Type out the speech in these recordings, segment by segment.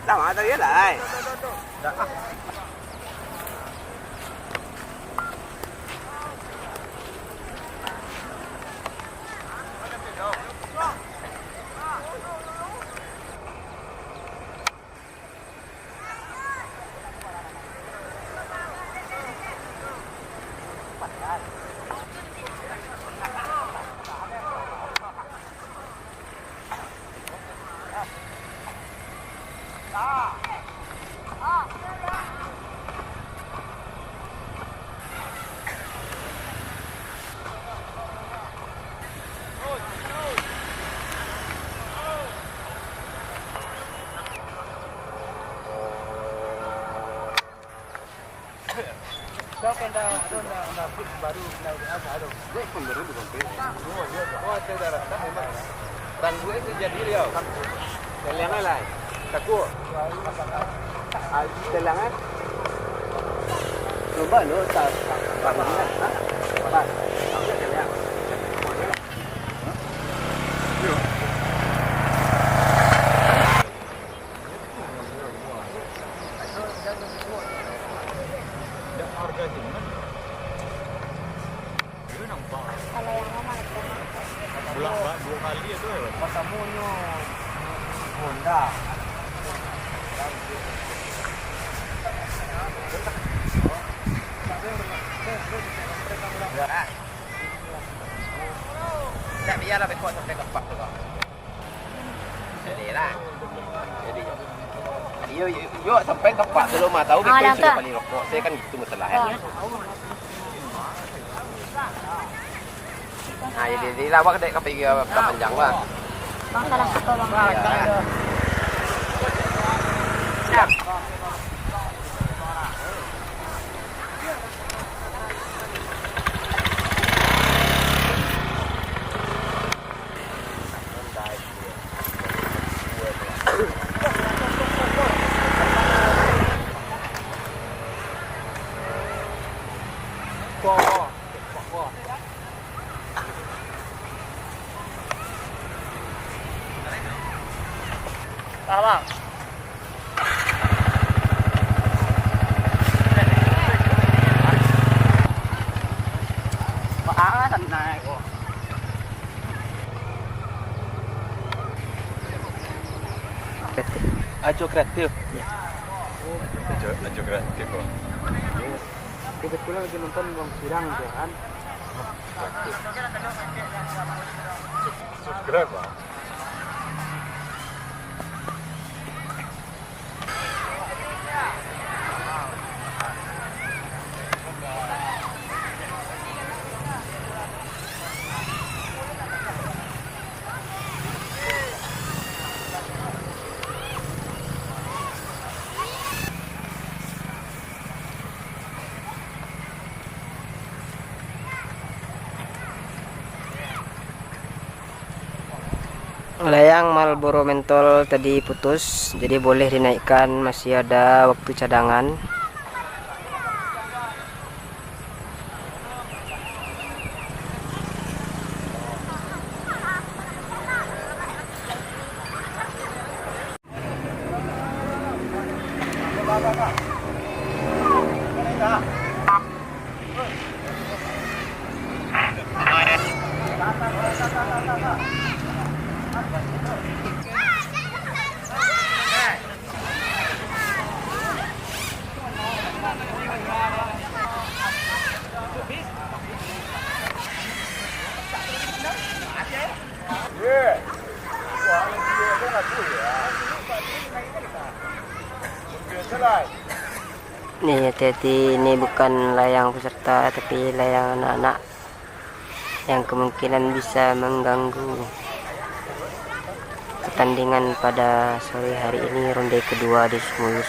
Tao tao ghét lại. Kau kan dah baru ada. Dia pun baru bukan. Oh, ada dah memang. Dan gue itu jadi dia. Layangan lah. Takut. Layangan. Coba lo tak panjang. Apa? Dua kali itu pasamunyo Honda. Tak biarlah berekor sampai tempat tu kau. Jadilah. Jadi yuk sampai tempat dulu mah tahu berekor sudah paling rokok. Saya kan gitu masalah ya. Nah, jadi lawak dek ke panjang bang. Bang salah satu bang. Siap. abang. Maangan naik. Ajo Creative. Ya. Ajo Creative. Kebetulan lagi nonton Bang Sidang ya kan. Subscribe, Bang. Layang Marlboro mentol tadi putus, jadi boleh dinaikkan, masih ada waktu cadangan. Nih hati-hati, ini bukan layang peserta tapi layang anak-anak yang kemungkinan bisa mengganggu pertandingan pada sore hari ini, ronde kedua di Sumu.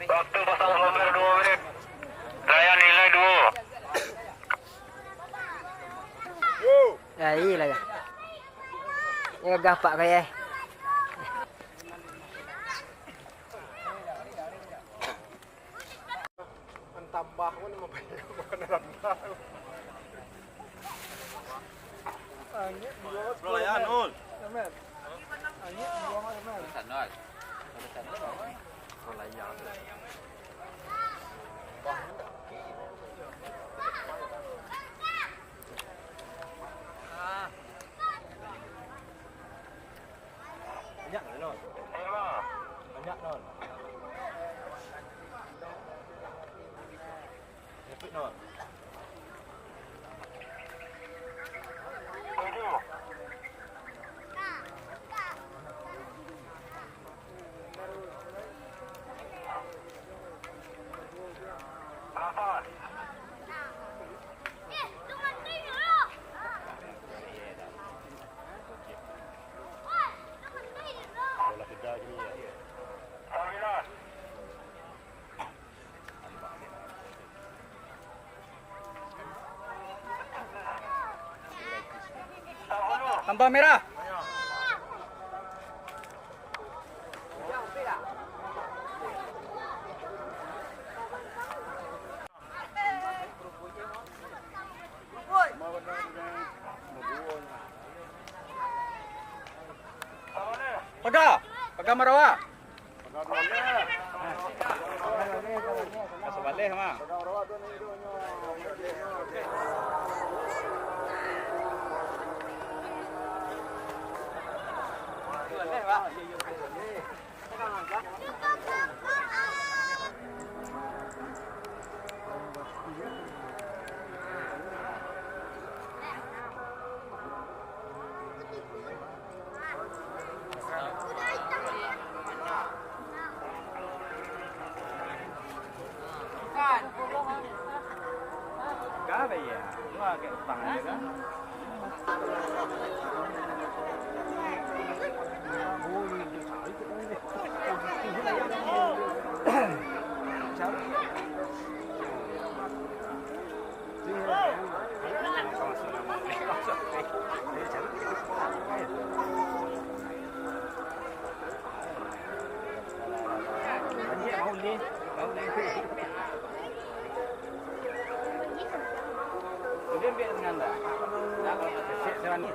Waktu pasang hampir 2 menit. Saya nilai 2. Ya iya lah ya. Ini gapak kayak. Tambah pun membayar bukan rendah. Angin dua. Layangan nol. Amen. Angin dua mana? Sanad. Sanad. Layangan. Banyak nol. Banyak nol. Apik nol. Tambah merah. Paga marawa. Masuk balik mah. Cá bây giờ, đúng là cái bằng này đó. Kemudian biar dengan dah. Dah kalau sewan ni.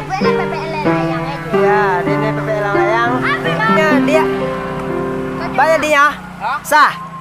boleh PPL layang aja. Ya, ini PPL layang. Ya, dia. Bayar dia. Sah.